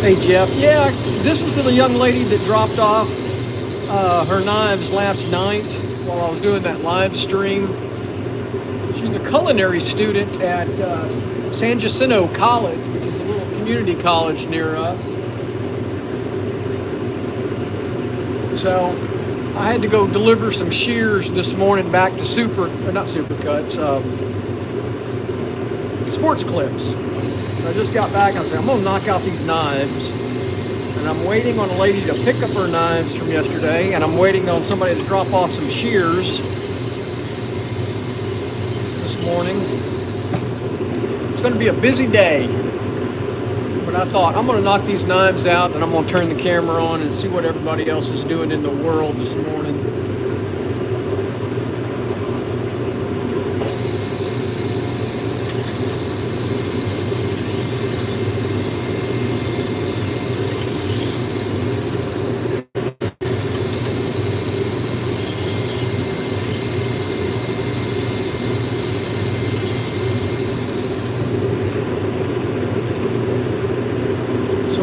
Hey Jeff, yeah, this is the young lady that dropped off her knives last night while I was doing that live stream. She's a culinary student at San Jacinto College, which is a little community college near us. So I had to go deliver some shears this morning back to not Supercuts, Sports Clips. I just got back and I said, I'm going to knock out these knives. And I'm waiting on a lady to pick up her knives from yesterday, and I'm waiting on somebody to drop off some shears this morning. It's going to be a busy day. But I thought, I'm going to knock these knives out, and I'm going to turn the camera on and see what everybody else is doing in the world this morning.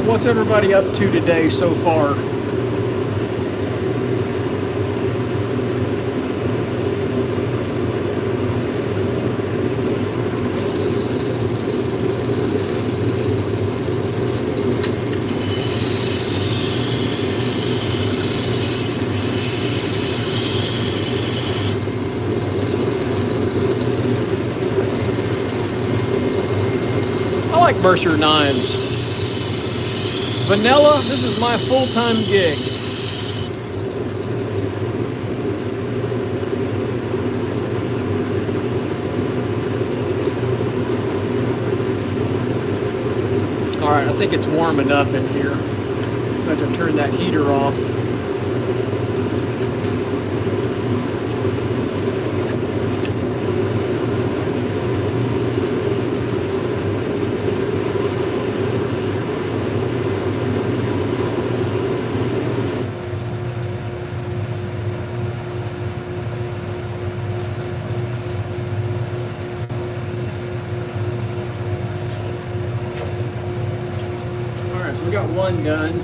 What's everybody up to today so far? I like Mercer knives. Vanilla, this is my full-time gig. All right, I think it's warm enough in here. I'm going to turn that heater off. We got one done.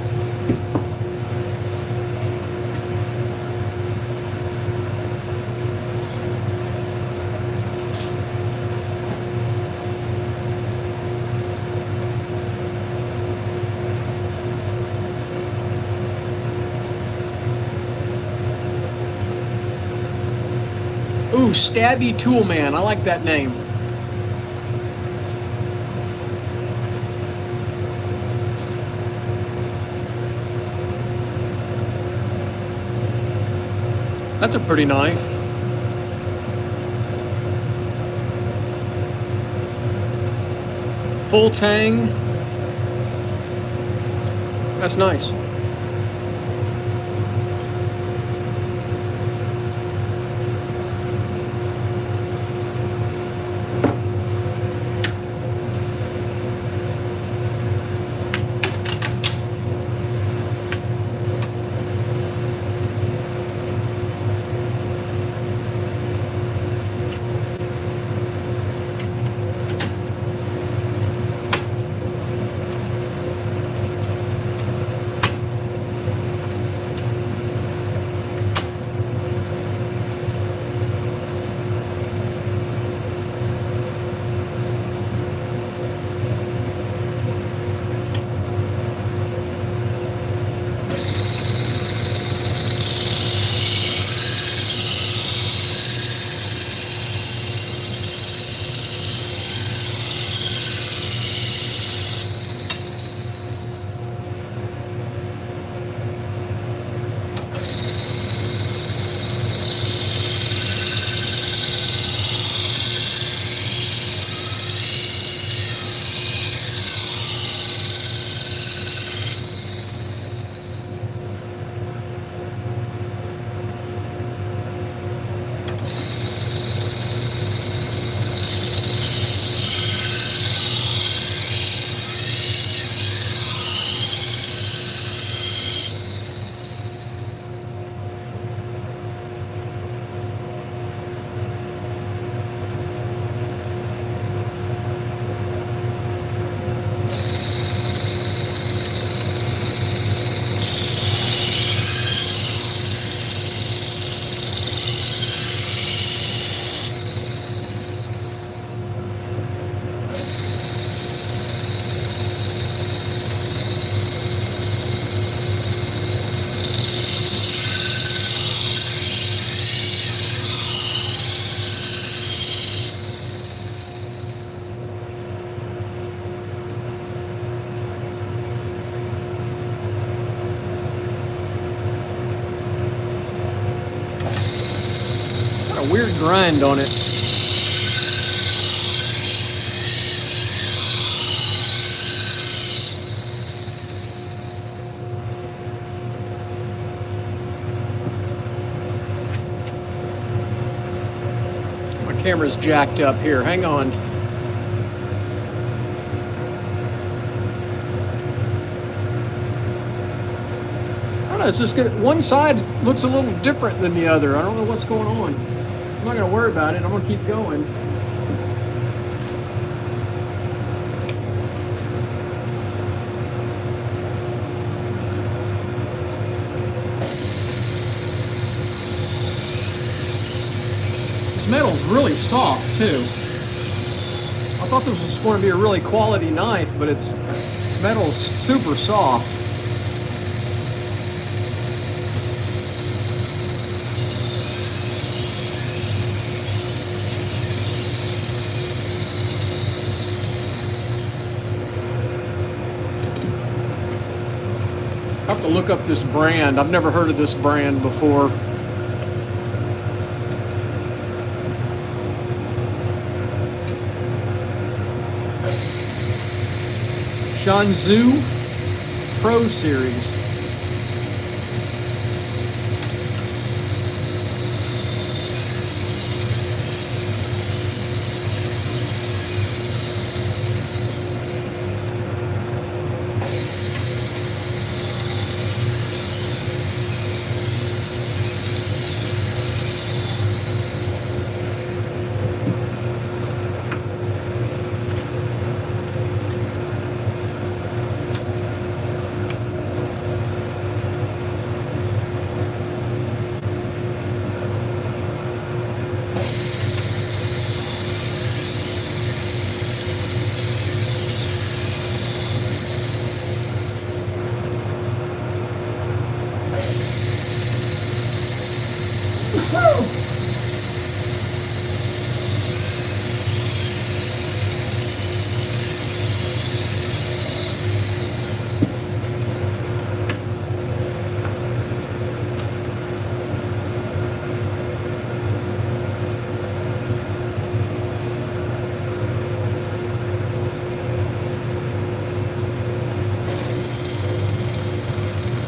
Ooh, Stabby Toolman. I like that name. That's a pretty knife. Full tang. That's nice. Got a weird grind on it. My camera's jacked up here. Hang on. It's just good. One side looks a little different than the other. I don't know what's going on. I'm not going to worry about it. I'm going to keep going. This metal's really soft too. I thought this was going to be a really quality knife, but it's metal's super soft. I have to look up this brand. I've never heard of this brand before. Shanzhou Pro Series.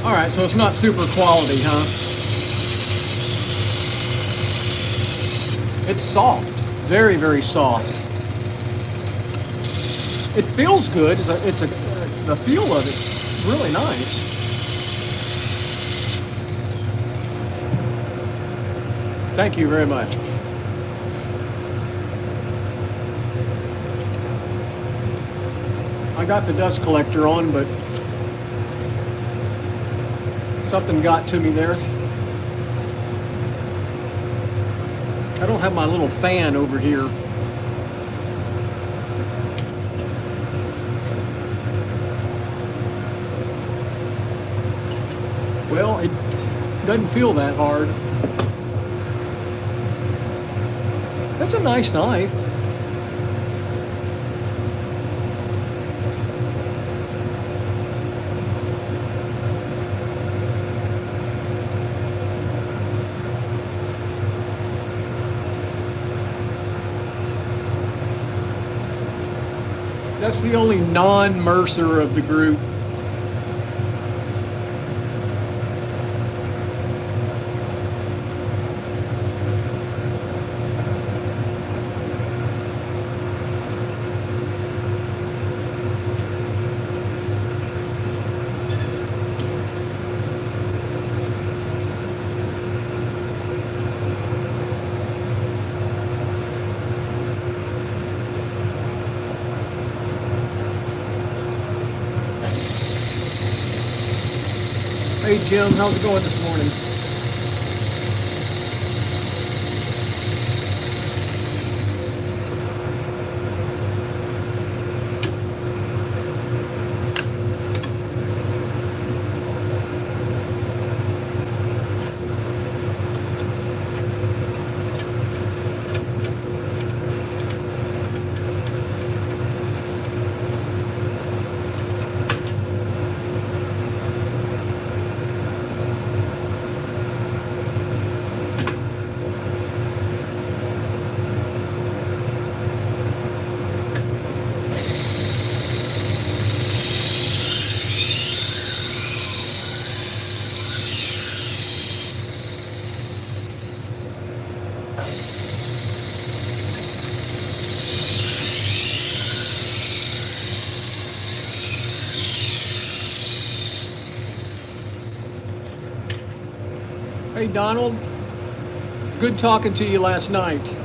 All right, so it's not super quality, huh? It's soft, very, very soft. It feels good. The feel of it's really nice. Thank you very much. I got the dust collector on, but something got to me there. I don't have my little fan over here. Well, it doesn't feel that hard. That's a nice knife. That's the only non-Mercer of the group. Hey Jim, how's it going this morning? Hey, Donald. It's good talking to you last night.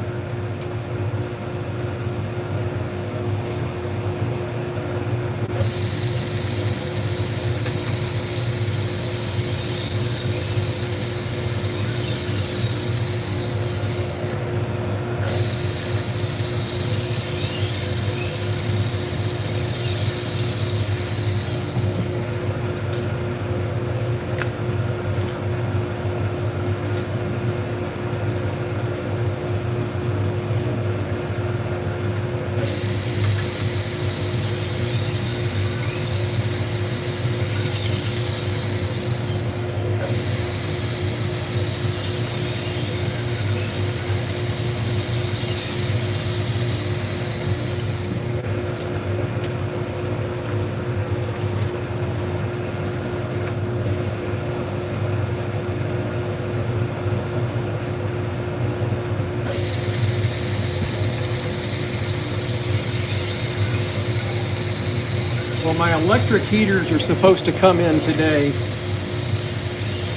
Well, my electric heaters are supposed to come in today.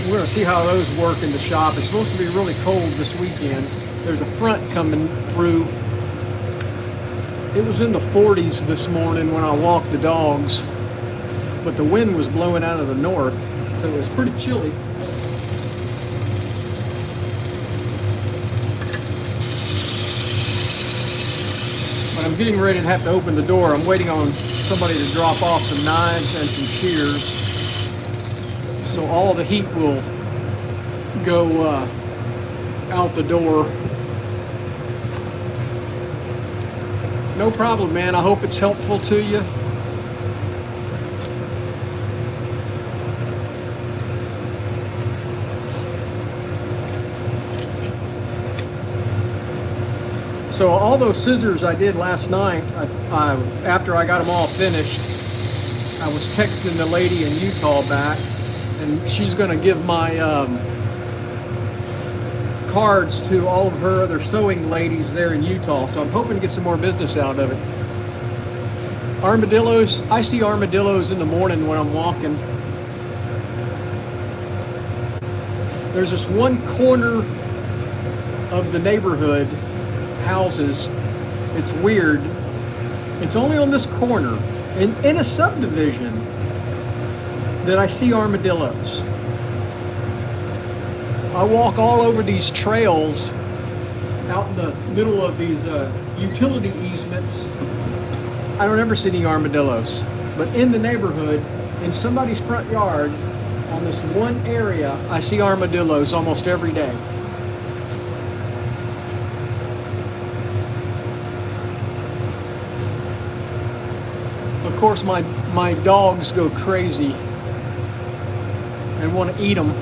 We're going to see how those work in the shop. It's supposed to be really cold this weekend. There's a front coming through. It was in the 40s this morning when I walked the dogs, but the wind was blowing out of the north, so it was pretty chilly. But I'm getting ready to have to open the door. I'm waiting on somebody to drop off some knives and some shears, so all the heat will go out the door. No problem, man. I hope it's helpful to you. So all those scissors I did last night, after I got them all finished, I was texting the lady in Utah back, and she's going to give my cards to all of her other sewing ladies there in Utah. So I'm hoping to get some more business out of it. Armadillos, I see armadillos in the morning when I'm walking. There's this one corner of the neighborhood houses. It's weird. It's only on this corner in a subdivision that I see armadillos. I walk all over these trails out in the middle of these utility easements. I don't ever see any armadillos, but in the neighborhood, in somebody's front yard, on this one area, I see armadillos almost every day. Of course, my dogs go crazy and want to eat them.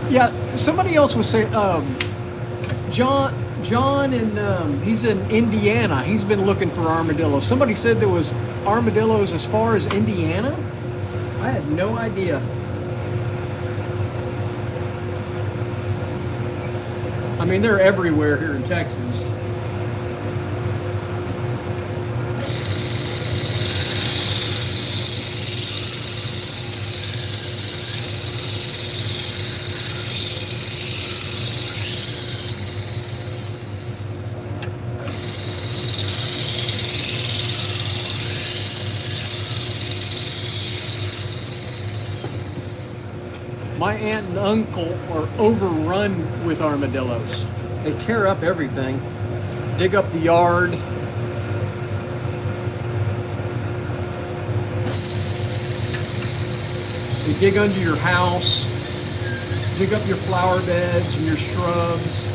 Yeah, somebody else was saying, John, and he's in Indiana. He's been looking for armadillos. Somebody said there was armadillos as far as Indiana. I had no idea. I mean, they're everywhere here in Texas. My aunt and uncle are overrun with armadillos. They tear up everything, dig up the yard. They dig under your house, dig up your flower beds and your shrubs.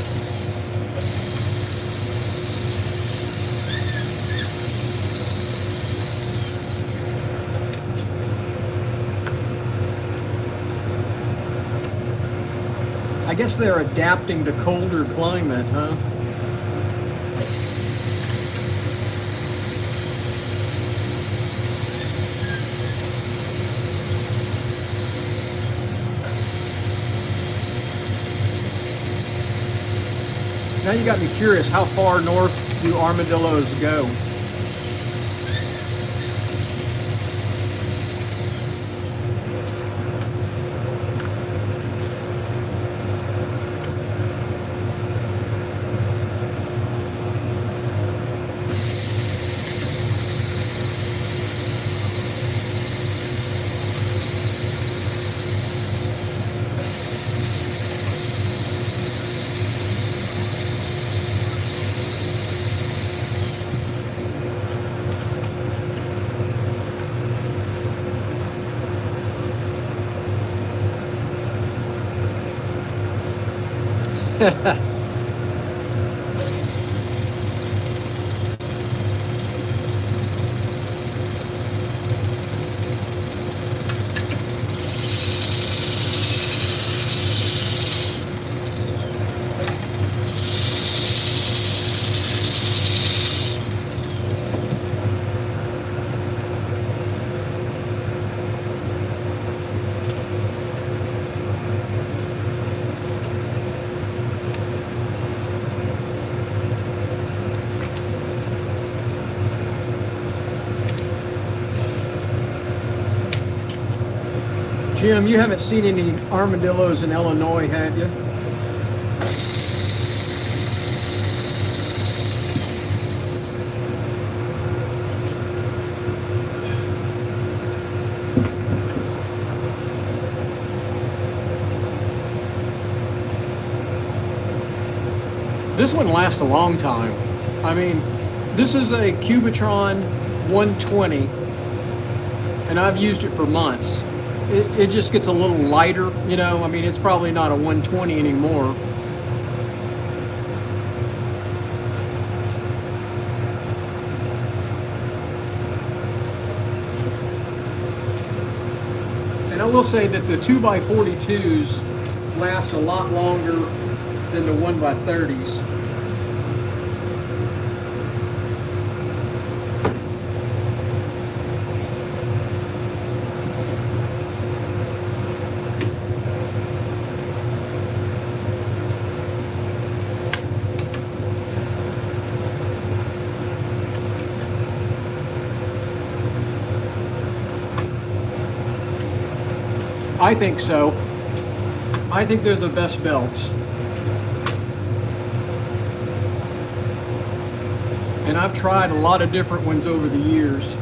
I guess they're adapting to colder climate, huh? Now you got me curious, how far north do armadillos go? Jim, you haven't seen any armadillos in Illinois, have you? This one lasts a long time. I mean, this is a Cubitron 120, and I've used it for months. It just gets a little lighter, you know. I mean, it's probably not a 120 anymore. And I will say that the 2x42s last a lot longer than the 1x30s. I think so. I think they're the best belts. And I've tried a lot of different ones over the years.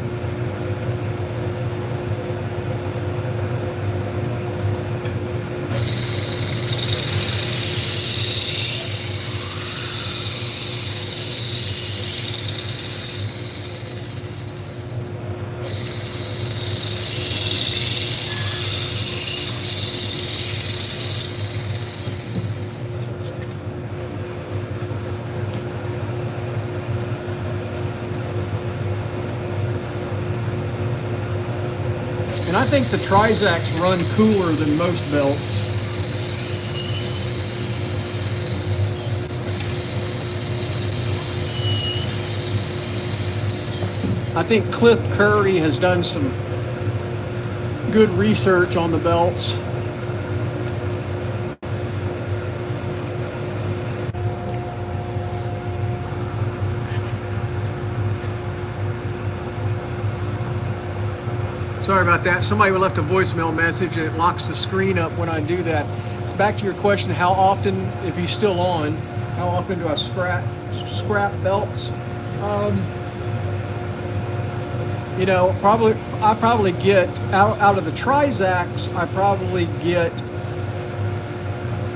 And I think the Trizacks run cooler than most belts. I think Cliff Curry has done some good research on the belts. Sorry about that. Somebody left a voicemail message and it locks the screen up when I do that. So back to your question, how often, if he's still on, how often do I scrap belts? You know, I probably get, out of the Trizacks, I probably get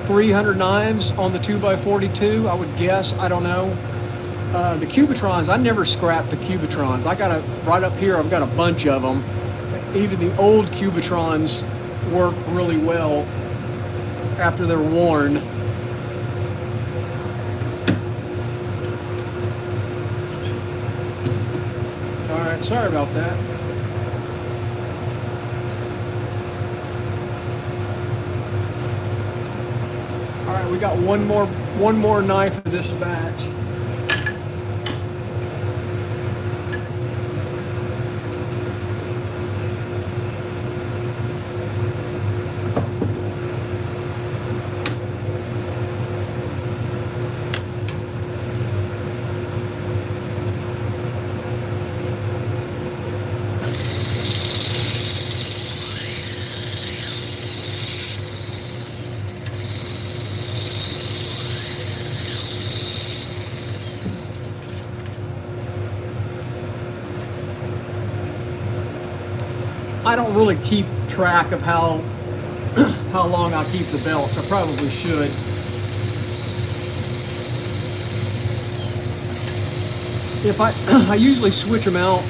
300 knives on the 2x42, I would guess. I don't know. The Cubitrons, I never scrap the Cubitrons. I got right up here, I've got a bunch of them. Even the old Cubitrons work really well after they're worn. All right, sorry about that. All right, we got one more knife of this batch. I don't really keep track of how long I keep the belts. I probably should. If I usually switch them out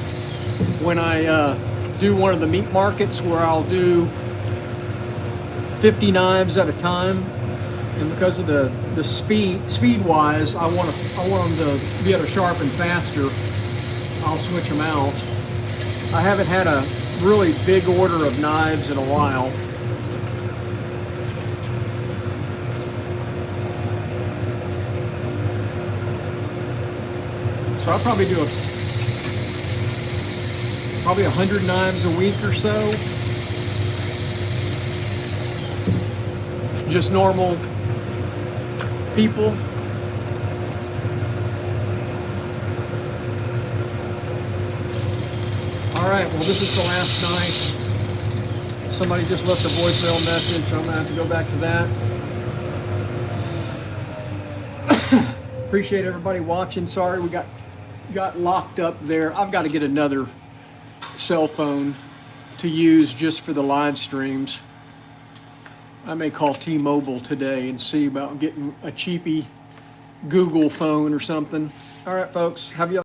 when I do one of the meat markets where I'll do 50 knives at a time, and because of the speed wise, I want them to be able to sharpen faster. I'll switch them out. I haven't had a really big order of knives in a while. So I'll probably do probably 100 knives a week or so. Just normal people. All right, well, this is the last night. Somebody just left a voicemail message, so I'm gonna have to go back to that. Appreciate everybody watching. Sorry we got locked up there. I've got to get another cell phone to use just for the live streams. I may call T-Mobile today and see about getting a cheapy Google phone or something. All right, folks, have you